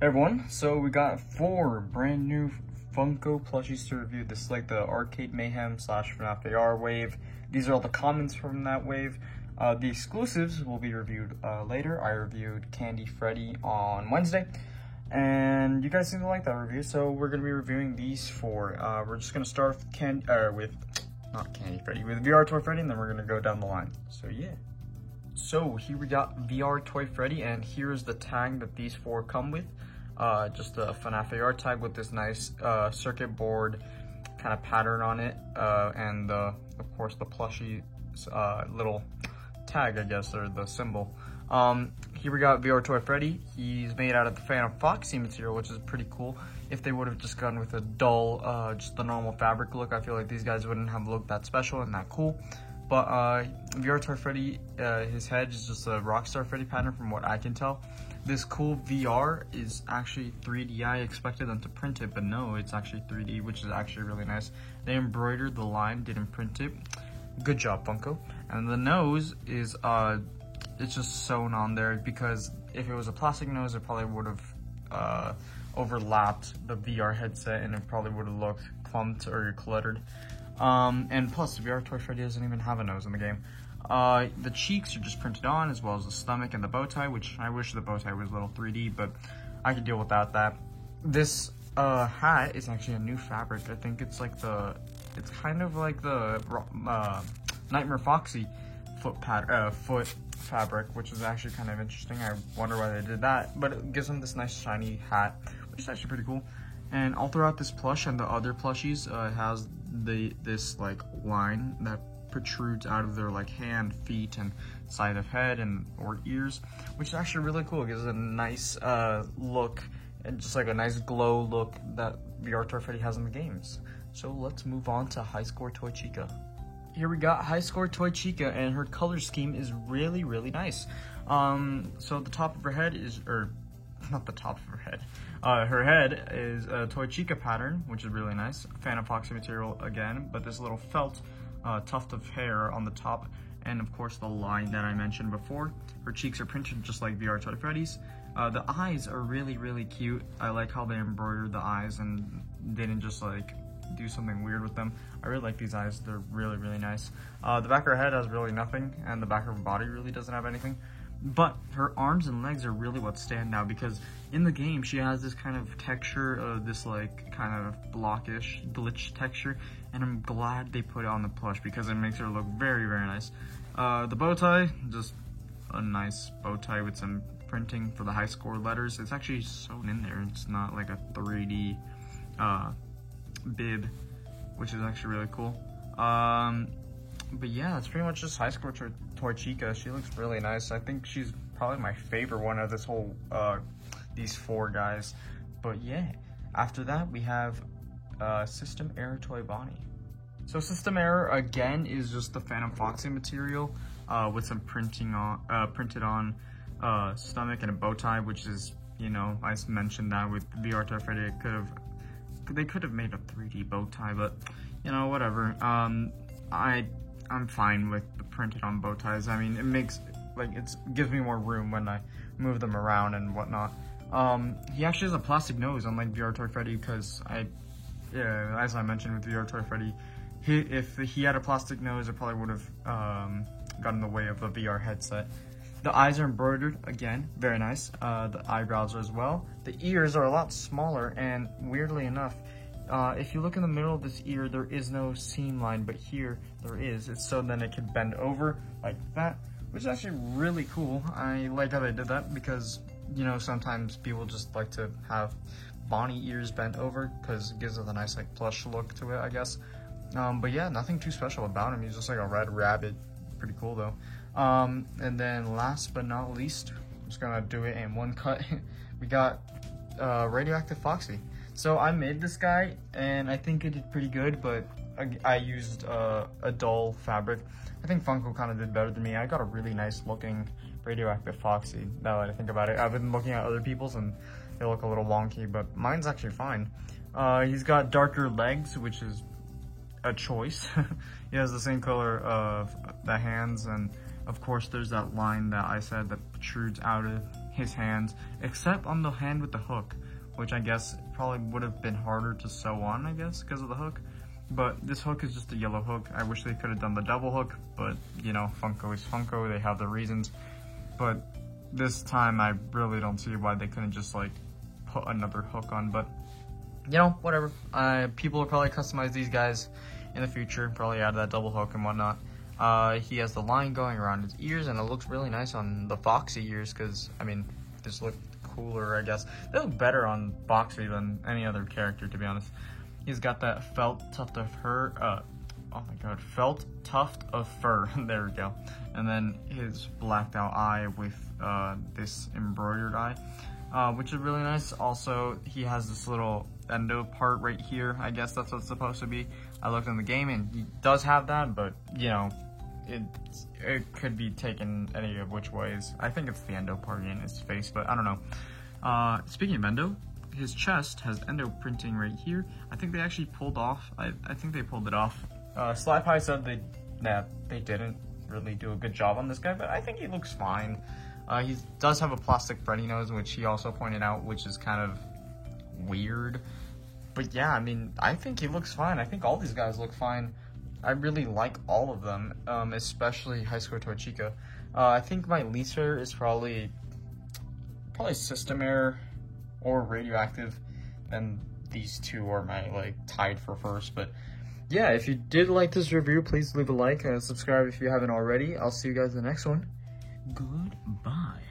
Hey everyone, so we got 4 brand new Funko plushies to review. This is like the Archade Mayhem / Fnaf AR wave. These are all the comments from that wave. The exclusives will be reviewed later. I reviewed Toy Freddy on Wednesday, and you guys seem to like that review, so we're going to be reviewing these 4. We're just going to start with with VR Toy Freddy, and then we're going to go down the line. So yeah. So here we got VR Toy Freddy, and here's the tag that these 4 come with. Just a Fnaf AR tag with this nice circuit board kind of pattern on it, and of course the plushie little tag, I guess, or the symbol. Here we got VR Toy Freddy. He's made out of the Radioactive Foxy material, which is pretty cool. If they would have just gone with a dull, just the normal fabric look, I feel like these guys wouldn't have looked that special and that cool. But VR Toy Freddy, his head is just a Rockstar Freddy pattern from what I can tell. This cool VR is actually 3D. I expected them to print it, but no, it's actually 3D, which is actually really nice. They embroidered the line, didn't print it. Good job, Funko. And the nose is, it's just sewn on there, because if it was a plastic nose, it probably would have overlapped the VR headset, and it probably would have looked clumped or cluttered. And plus, VR Toy Freddy doesn't even have a nose in the game. The cheeks are just printed on, as well as the stomach and the bow tie, which I wish the bow tie was a little 3D, but I could deal without that. This hat is actually a new fabric. I think it's like it's kind of like the Nightmare Foxy foot fabric, which is actually kind of interesting. I wonder why they did that, but it gives them this nice shiny hat, which is actually pretty cool. And all throughout this plush and the other plushies, it has this like line that protrudes out of their like hand, feet, and side of head or ears, which is actually really cool. It gives it a nice look, and just like a nice glow look that VR Toy Freddy has in the games. So let's move on to High Score Toy Chica. Here we got High Score Toy Chica, and her color scheme is really, really nice. So the top of her head is, or not the top of her head. Her head is a Toy Chica pattern, which is really nice. Phantom Foxy material again, but this little felt tuft of hair on the top, and of course the line that I mentioned before. Her cheeks are printed just like VR Toy Freddy's. The eyes are really, really cute. I like how they embroidered the eyes and didn't just like do something weird with them. I really like these eyes. They're really, really nice. The back of her head has really nothing, and the back of her body really doesn't have anything. But her arms and legs are really what stand out, because in the game she has this kind of texture, this like kind of blockish glitch texture, and I'm glad they put it on the plush because it makes her look very, very nice. The bow tie, just a nice bow tie with some printing for the high score letters. It's actually sewn in there. It's not like a 3D bib, which is actually really cool. But yeah, that's pretty much just High Score Toy Chica. She looks really nice. I think she's probably my favorite one of this whole, these 4 guys. But yeah, after that we have System Error Toy Bonnie. So System Error again is just the Phantom Foxy material with some printed on stomach and a bow tie, which is, you know, I mentioned that with VR Toy Freddy, they could have made a 3D bow tie, but you know, whatever. I'm fine with the printed on bow ties. I mean, it makes, like, gives me more room when I move them around and whatnot. He actually has a plastic nose, unlike VR Toy Freddy, because as I mentioned with VR Toy Freddy, if he had a plastic nose, it probably would have gotten in the way of the VR headset. The eyes are embroidered, again, very nice. The eyebrows are as well. The ears are a lot smaller, and weirdly enough, if you look in the middle of this ear, there is no seam line, but here there is. It's so then it can bend over like that, which is actually really cool. I like how they did that, because, you know, sometimes people just like to have Bonnie ears bent over because it gives it a nice like plush look to it, I guess. But yeah, nothing too special about him. He's just like a red rabbit. Pretty cool though. And then last but not least, I'm just gonna do it in one cut. We got Radioactive Foxy. So I made this guy, and I think it did pretty good, but I used a dull fabric. I think Funko kind of did better than me. I got a really nice looking Radioactive Foxy, now that I think about it. I've been looking at other people's and they look a little wonky, but mine's actually fine. He's got darker legs, which is a choice. He has the same color of the hands, and of course there's that line that I said that protrudes out of his hands, except on the hand with the hook, which I guess probably would have been harder to sew on, I guess, because of the hook. But this hook is just a yellow hook. I wish they could have done the double hook, but you know, Funko is Funko, they have their reasons. But this time I really don't see why they couldn't just like put another hook on, but you know, whatever. People will probably customize these guys in the future, probably add that double hook and whatnot. He has the line going around his ears, and it looks really nice on the Foxy ears, because, I mean, this look cooler, I guess. They look better on Foxy than any other character, to be honest. He's got that felt tuft of fur, felt tuft of fur, there we go. And then his blacked out eye with this embroidered eye, which is really nice. Also, he has this little endo part right here. I guess that's what it's supposed to be. I looked in the game and he does have that, but you know, it could be taken any of which ways. I think it's the endo part in his face, but I don't know. Speaking of endo, his chest has endo printing right here. I think they actually pulled off. I think they pulled it off. Slap High said they didn't really do a good job on this guy, but I think he looks fine. He does have a plastic Freddy nose, which he also pointed out, which is kind of weird. But yeah, I mean, I think he looks fine. I think all these guys look fine. I really like all of them, especially High Score Toy Chica. I think my least favorite is probably System Error or Radioactive, and these two are my like tied for first. But yeah, if you did like this review, please leave a like and subscribe if you haven't already. I'll see you guys in the next one. Goodbye.